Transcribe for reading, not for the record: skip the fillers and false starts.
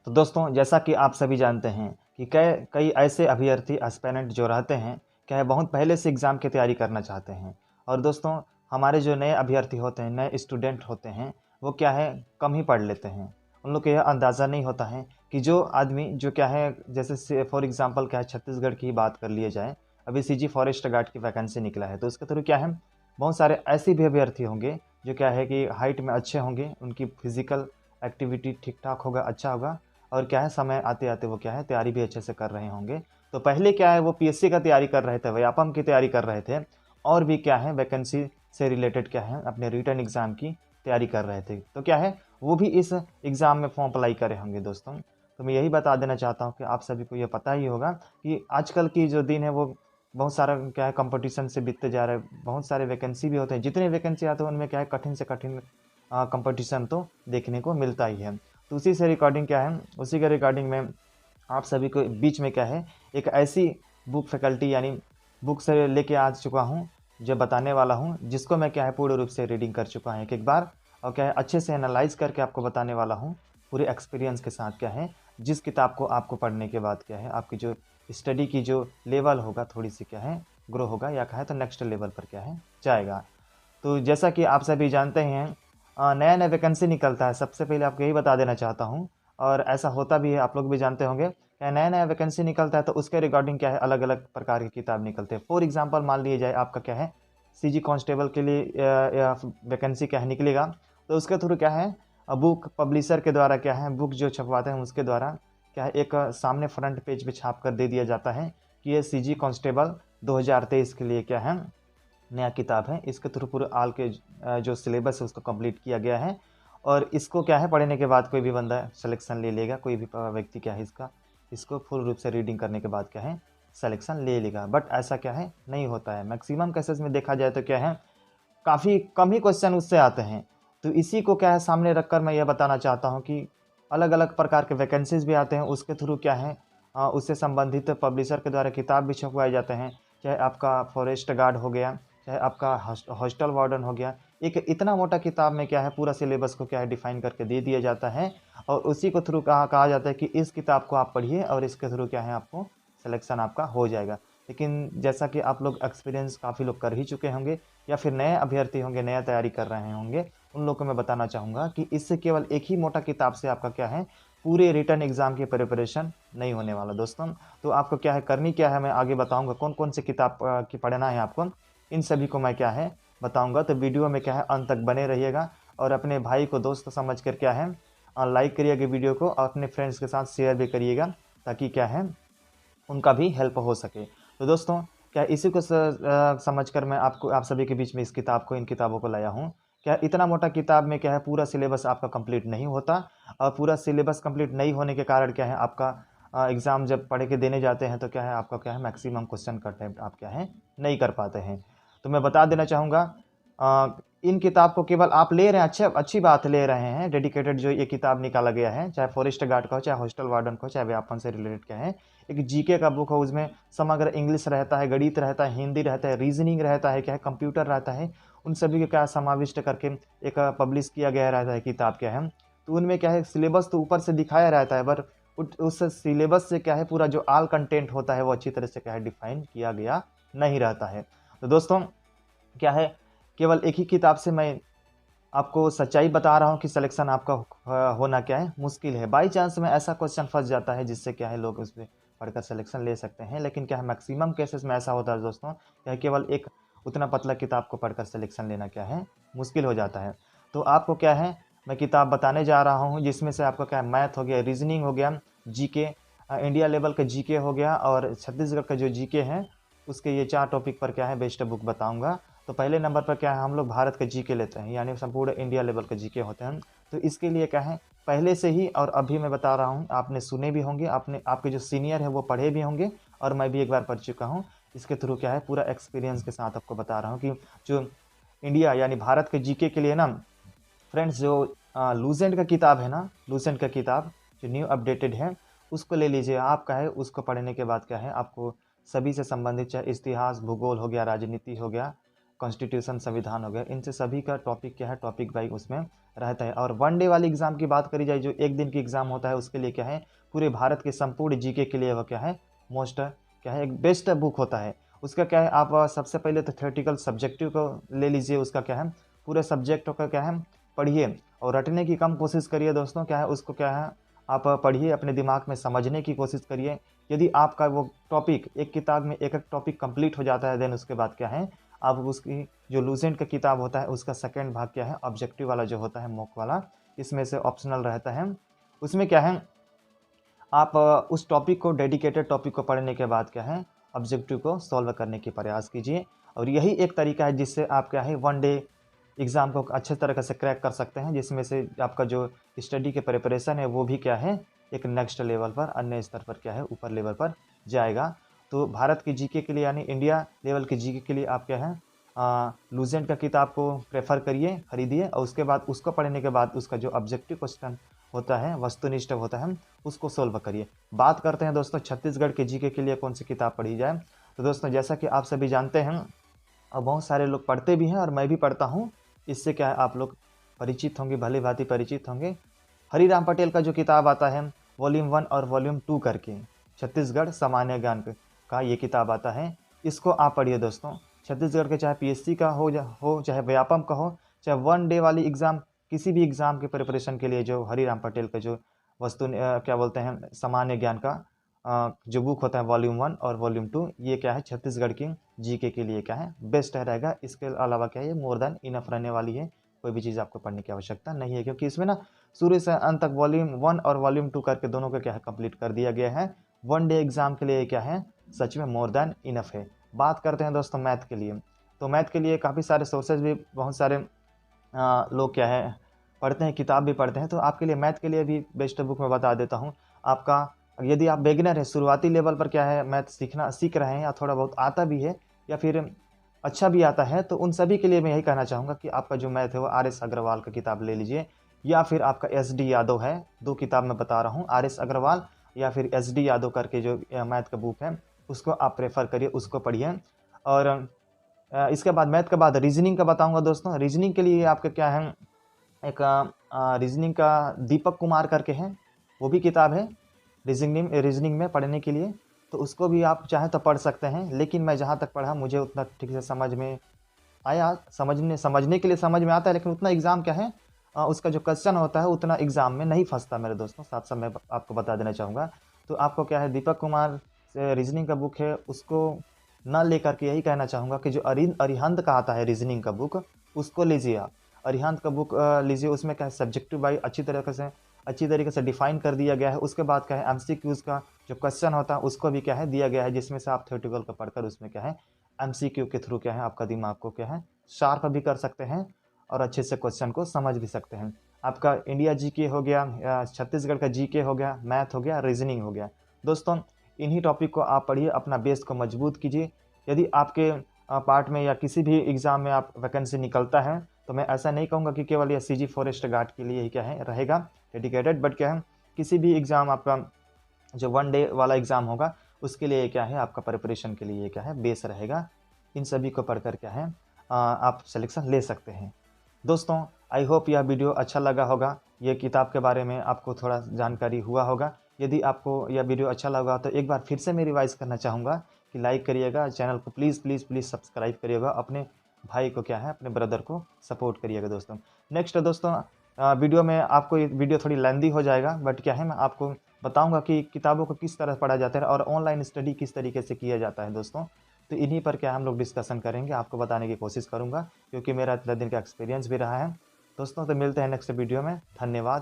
तो दोस्तों, जैसा कि आप सभी जानते हैं कि कई कई ऐसे अभ्यर्थी एस्पिरेंट जो रहते हैं, क्या है, बहुत पहले से एग्ज़ाम की तैयारी करना चाहते हैं। और दोस्तों, हमारे जो नए अभ्यर्थी होते हैं, नए स्टूडेंट होते हैं, वो क्या है, कम ही पढ़ लेते हैं। उन लोग को यह अंदाज़ा नहीं होता है कि जो आदमी जो क्या है, जैसे से फॉर एग्ज़ाम्पल क्या है, छत्तीसगढ़ की ही बात कर लिए जाए, अभी सीजी फॉरेस्ट गार्ड की वैकेंसी निकला है, तो उसके थ्रू क्या है, बहुत सारे ऐसे भी अभ्यर्थी होंगे जो क्या है कि हाइट में अच्छे होंगे, उनकी फिज़िकल एक्टिविटी ठीक-ठाक होगा, अच्छा होगा, और क्या है, समय आते-आते वो क्या है, तैयारी भी अच्छे से कर रहे होंगे। तो पहले क्या है, वो पीएससी का तैयारी कर रहे थे, व्यापम की तैयारी कर रहे थे, और भी क्या है, वैकेंसी से रिलेटेड क्या है, अपने रिटन एग्ज़ाम की तैयारी कर रहे थे। तो क्या है, वो भी इस एग्ज़ाम में फॉर्म अप्लाई करे होंगे दोस्तों। तो मैं यही बता देना चाहता हूँ कि आप सभी को ये पता ही होगा कि आजकल की जो दिन है, वो बहुत सारा क्या है, कॉम्पिटिशन से बीतते जा रहा है। बहुत सारे वैकेंसी भी होते हैं, जितने वैकेंसी आते हैं उनमें क्या है, कठिन से कठिन कॉम्पिटिशन तो देखने को मिलता ही है। तो उसी से रिकॉर्डिंग क्या है, उसी के रिकॉर्डिंग में आप सभी को बीच में क्या है, एक ऐसी बुक फैकल्टी यानी बुक से लेके आ चुका हूँ, जो बताने वाला हूँ, जिसको मैं क्या है, पूर्ण रूप से रीडिंग कर चुका हूँ एक बार, और क्या है, अच्छे से एनालाइज करके आपको बताने वाला हूँ, पूरे एक्सपीरियंस के साथ। क्या है, जिस किताब को आपको पढ़ने के बाद क्या है, आपकी जो स्टडी की जो लेवल होगा, थोड़ी सी क्या है, ग्रो होगा, या कहे तो नेक्स्ट लेवल पर क्या है, जाएगा। तो जैसा कि आप सभी जानते हैं, नया-नया वैकेंसी निकलता है, सबसे पहले आपको यही बता देना चाहता हूँ, और ऐसा होता भी है, आप लोग भी जानते होंगे, क्या नया-नया वैकेंसी निकलता है तो उसके रिगार्डिंग क्या है, अलग-अलग प्रकार की किताब निकलते हैं। फॉर एग्ज़ाम्पल मान लिया जाए, आपका क्या है, सीजी कांस्टेबल के लिए या वैकेंसी क्या है निकलेगा, तो उसके थ्रू क्या है, बुक पब्लिशर के द्वारा क्या है, बुक जो छपवाते हैं उसके द्वारा क्या है, एक सामने फ्रंट पेज पे छाप कर दे दिया जाता है कि ये सीजी कांस्टेबल 2023 के लिए क्या है, नया किताब है। इसके थ्रू पूरे आल के जो सिलेबस है उसको कंप्लीट किया गया है, और इसको क्या है, पढ़ने के बाद कोई भी बंदा सिलेक्शन ले लेगा, कोई भी व्यक्ति क्या है, इसको फुल रूप से रीडिंग करने के बाद क्या है, सिलेक्शन ले लेगा। बट ऐसा क्या है, नहीं होता है। मैक्सिमम केसेस में देखा जाए तो क्या है, काफ़ी कम ही क्वेश्चन उससे आते हैं। तो इसी को क्या है, सामने रखकर मैं ये बताना चाहता हूँ कि अलग-अलग प्रकार के वैकेंसीज़ भी आते हैं, उसके थ्रू क्या है, उससे संबंधित पब्लिशर के द्वारा किताब भी छपवाए जाते हैं। चाहे आपका फॉरेस्ट गार्ड हो गया, चाहे आपका हॉस्टल वार्डन हो गया। एक इतना मोटा किताब में क्या है, पूरा सिलेबस को क्या है, डिफ़ाइन करके दे दिया जाता है, और उसी को थ्रू कहा कहा जाता है कि इस किताब को आप पढ़िए, और इसके थ्रू क्या है, आपको सिलेक्शन आपका हो जाएगा। लेकिन जैसा कि आप लोग एक्सपीरियंस काफ़ी लोग कर ही चुके होंगे, या फिर नए अभ्यर्थी होंगे, नया तैयारी कर रहे होंगे, उन लोगों को मैं बताना चाहूँगा कि इससे केवल एक ही मोटा किताब से आपका क्या है, पूरे रिटन एग्ज़ाम की प्रिपरेशन नहीं होने वाला दोस्तों। तो आपको क्या है, करनी क्या है, मैं आगे बताऊँगा कौन-कौन सी किताब की पढ़ना है आपको, इन सभी को मैं क्या है, बताऊँगा। तो वीडियो में क्या है, अंत तक बने रहिएगा, और अपने भाई को दोस्त समझ कर क्या है, लाइक करिएगा वीडियो को, और अपने फ्रेंड्स के साथ शेयर भी करिएगा, ताकि क्या है, उनका भी हेल्प हो सके। तो दोस्तों, क्या इसी को समझकर मैं आपको, आप सभी के बीच में इन किताबों को लाया हूँ। क्या इतना मोटा किताब में क्या है, पूरा सिलेबस आपका कंप्लीट नहीं होता, और पूरा सिलेबस कंप्लीट नहीं होने के कारण क्या है, आपका एग्ज़ाम जब पढ़ के देने जाते हैं तो क्या है, आपका क्या है, मैक्सिमम क्वेश्चन का अटेम्प्ट आप क्या है, नहीं कर पाते हैं। तो मैं बता देना चाहूँगा, इन किताब को केवल आप ले रहे हैं, अच्छी बात ले रहे हैं, डेडिकेटेड जो ये किताब निकाला गया है, चाहे फॉरेस्ट गार्ड का हो, चाहे हॉस्टल वार्डन का हो, चाहे व्यापम से रिलेटेड क्या है, एक जीके का बुक हो, उसमें समग्र इंग्लिश रहता है, गणित रहता है, हिंदी रहता है, रीजनिंग रहता है, क्या है, कंप्यूटर रहता है, उन सभी को क्या समाविष्ट करके एक पब्लिश किया गया रहता है किताब क्या है। तो उनमें क्या है, सिलेबस तो ऊपर से दिखाया रहता है, पर उस सिलेबस से क्या है, पूरा जो आल कंटेंट होता है वो अच्छी तरह से क्या है, डिफाइन किया गया नहीं रहता है। तो दोस्तों, क्या है, केवल एक ही किताब से मैं आपको सच्चाई बता रहा हूँ कि सिलेक्शन आपका होना क्या है, मुश्किल है। बाई चांस में ऐसा क्वेश्चन फंस जाता है जिससे क्या है, लोग उसमें पढ़कर सिलेक्शन ले सकते हैं, लेकिन क्या है, मैक्सिमम केसेस में ऐसा होता है दोस्तों, क्या है, केवल एक उतना पतला किताब को पढ़कर सिलेक्शन लेना क्या है, मुश्किल हो जाता है। तो आपको क्या है, मैं किताब बताने जा रहा हूँ, जिसमें से आपका क्या है, मैथ हो गया, रीजनिंग हो गया, जीके, इंडिया लेवल का जीके हो गया, और छत्तीसगढ़ का जो जीके है, उसके ये 4 टॉपिक पर क्या है, बेस्ट बुक बताऊँगा। तो पहले नंबर पर क्या है, हम लोग भारत का जीके लेते हैं, यानी संपूर्ण इंडिया लेवल का जीके होते हैं। तो इसके लिए क्या है, पहले से ही और अभी मैं बता रहा हूँ, आपने सुने भी होंगे, आपने आपके जो सीनियर है वो पढ़े भी होंगे, और मैं भी एक बार पढ़ चुका हूँ। इसके थ्रू क्या है, पूरा एक्सपीरियंस के साथ आपको बता रहा हूँ कि जो इंडिया यानी भारत के जीके के लिए ना फ्रेंड्स, जो लूसेंट का किताब है ना, लूसेंट का किताब जो न्यू अपडेटेड है, उसको ले लीजिए। आप क्या है, उसको पढ़ने के बाद क्या है, आपको सभी से संबंधित, चाहे इतिहास, भूगोल हो गया, राजनीति हो गया, कॉन्स्टिट्यूशन संविधान हो गया, इनसे सभी का टॉपिक क्या है, टॉपिक वाइज उसमें रहता है। और वन डे वाली एग्ज़ाम की बात करी जाए, जो एक दिन की एग्ज़ाम होता है, उसके लिए क्या है, पूरे भारत के संपूर्ण जीके के लिए वह क्या है, मोस्ट क्या है, एक बेस्ट बुक होता है। उसका क्या है, आप सबसे पहले तो थ्योरेटिकल सब्जेक्टिव को ले लीजिए, उसका क्या है, पूरे सब्जेक्ट का क्या है पढ़िए और रटने की कम कोशिश करिए दोस्तों। क्या है, उसको क्या है, आप पढ़िए, अपने दिमाग में समझने की कोशिश करिए। यदि आपका वो टॉपिक एक किताब में एक एक टॉपिक कंप्लीट हो जाता है, देन उसके बाद क्या है, आप उसकी जो लूसेंट का किताब होता है उसका सेकंड भाग क्या है, ऑब्जेक्टिव वाला जो होता है, मॉक वाला, इसमें से ऑप्शनल रहता है, उसमें क्या है, आप उस टॉपिक को, डेडिकेटेड टॉपिक को पढ़ने के बाद क्या है, ऑब्जेक्टिव को सॉल्व करने की प्रयास कीजिए। और यही एक तरीका है जिससे आप क्या है, वन डे एग्ज़ाम को अच्छे तरीके से क्रैक कर सकते हैं, जिसमें से आपका जो स्टडी के प्रिपरेशन है वो भी क्या है, एक नेक्स्ट लेवल पर, अन्य स्तर पर क्या है, ऊपर लेवल पर जाएगा। तो भारत की जीके के लिए यानी इंडिया लेवल की जीके के लिए आप क्या है, लूसेंट का किताब को प्रेफर करिए, खरीदिए, और उसके बाद उसको पढ़ने के बाद उसका जो ऑब्जेक्टिव क्वेश्चन होता है, वस्तुनिष्ठ होता है, उसको सोल्व करिए। बात करते हैं दोस्तों छत्तीसगढ़ के जीके के लिए कौन सी किताब पढ़ी जाए। तो दोस्तों जैसा कि आप सभी जानते हैं और बहुत सारे लोग पढ़ते भी हैं और मैं भी पढ़ता हूँ, इससे क्या है, आप लोग परिचित होंगे, भली भांति परिचित होंगे। हरिराम पटेल का जो किताब आता है वॉल्यूम 1 और वॉल्यूम 2 करके, छत्तीसगढ़ सामान्य ज्ञान का ये किताब आता है, इसको आप पढ़िए दोस्तों। छत्तीसगढ़ के चाहे पीएससी का हो चाहे व्यापम का हो, चाहे वन डे वाली एग्ज़ाम, किसी भी एग्ज़ाम के प्रिपरेशन के लिए जो हरिराम पटेल का जो क्या बोलते हैं, सामान्य ज्ञान का जो बुक होता है वॉल्यूम 1 और वॉल्यूम 2, ये क्या है, छत्तीसगढ़ की जीके के लिए क्या है, बेस्ट रहेगा। इसके अलावा क्या है, ये मोर देन इनफ रहने वाली है, कोई भी चीज़ आपको पढ़ने की आवश्यकता नहीं है, क्योंकि इसमें ना शुरू से अंत तक वॉल्यूम 1 और वॉल्यूम 2 करके दोनों का क्या है, कंप्लीट कर दिया गया है। वन डे एग्ज़ाम के लिए क्या है, सच में मोर देन इनफ है। बात करते हैं दोस्तों मैथ के लिए। तो मैथ के लिए काफ़ी सारे सोर्सेज भी, बहुत सारे लोग क्या है पढ़ते हैं, किताब भी पढ़ते हैं। तो आपके लिए मैथ के लिए भी बेस्ट बुक मैं बता देता हूँ। आपका यदि आप बिगिनर है, शुरुआती लेवल पर क्या है, मैथ सीख रहे हैं, या थोड़ा बहुत आता भी है या फिर अच्छा भी आता है, तो उन सभी के लिए मैं यही कहना चाहूँगा कि आपका जो मैथ है वो आर.एस. अग्रवाल का किताब ले लीजिए, या फिर आपका एस.डी. यादव है। 2 किताब मैं बता रहा हूँ, आर.एस. अग्रवाल या फिर एस.डी. यादव करके जो मैथ का बुक है, उसको आप प्रेफर करिए, उसको पढ़िए। और इसके बाद मैथ के बाद रीजनिंग का बताऊँगा दोस्तों। रीजनिंग के लिए आपका क्या है, एक रीजनिंग का दीपक कुमार करके है, वो भी किताब है रीजनिंग में पढ़ने के लिए, तो उसको भी आप चाहें तो पढ़ सकते हैं। लेकिन मैं जहाँ तक पढ़ा, मुझे उतना ठीक से समझ में आया, समझने के लिए समझ में आता है, लेकिन उतना एग्ज़ाम क्या है, उसका जो क्वेश्चन होता है उतना एग्ज़ाम में नहीं फंसता मेरे दोस्तों, साथ साथ मैं आपको बता देना चाहूँगा। तो आपको क्या है, दीपक कुमार से रीजनिंग का बुक है, उसको ना लेकर के यही कहना चाहूँगा कि जो अरिहंत का आता है रीजनिंग का बुक, उसको लीजिए आप। अरिहंत का बुक लीजिए, उसमें क्या है, सब्जेक्टिव वाइज अच्छी तरीके से डिफाइन कर दिया गया है। उसके बाद क्या है, एमसीक्यूज़ का जो क्वेश्चन होता है उसको भी क्या है दिया गया है, जिसमें से आप थ्योरेटिकल का पढ़कर उसमें क्या है, एमसीक्यू के थ्रू क्या है, आपका दिमाग को क्या है, शार्प भी कर सकते हैं और अच्छे से क्वेश्चन को समझ भी सकते हैं। आपका इंडिया जीके हो गया, छत्तीसगढ़ का जीके हो गया, मैथ हो गया, रीजनिंग हो गया। दोस्तों इन्हीं टॉपिक को आप पढ़िए, अपना बेस को मजबूत कीजिए। यदि आपके पार्ट में या किसी भी एग्ज़ाम में आप वैकेंसी निकलता है, तो मैं ऐसा नहीं कहूँगा कि केवल ये सीजी फॉरेस्ट गार्ड के लिए ही क्या है रहेगा डेडिकेटेड, बट क्या है, किसी भी एग्ज़ाम आपका जो वन डे वाला एग्ज़ाम होगा, उसके लिए क्या है, आपका प्रिपरेशन के लिए क्या है, बेस रहेगा। इन सभी को पढ़कर क्या है, आप सिलेक्शन ले सकते हैं। दोस्तों आई होप यह वीडियो अच्छा लगा होगा, ये किताब के बारे में आपको थोड़ा जानकारी हुआ होगा। यदि आपको यह वीडियो अच्छा लगा तो एक बार फिर से मैं रिवाइज़ करना चाहूँगा कि लाइक करिएगा, चैनल को प्लीज़ प्लीज़ प्लीज़ सब्सक्राइब करिएगा, अपने भाई को क्या है, अपने ब्रदर को सपोर्ट करिएगा दोस्तों। नेक्स्ट दोस्तों वीडियो में आपको ये वीडियो थोड़ी लेंदी हो जाएगा, बट क्या है, मैं आपको बताऊंगा कि किताबों को किस तरह पढ़ा जाता है और ऑनलाइन स्टडी किस तरीके से किया जाता है दोस्तों। तो इन्हीं पर क्या हम लोग डिस्कशन करेंगे, आपको बताने की कोशिश करूंगा, क्योंकि मेरा इतना दिन का एक्सपीरियंस भी रहा है दोस्तों। तो मिलते हैं नेक्स्ट वीडियो में, धन्यवाद।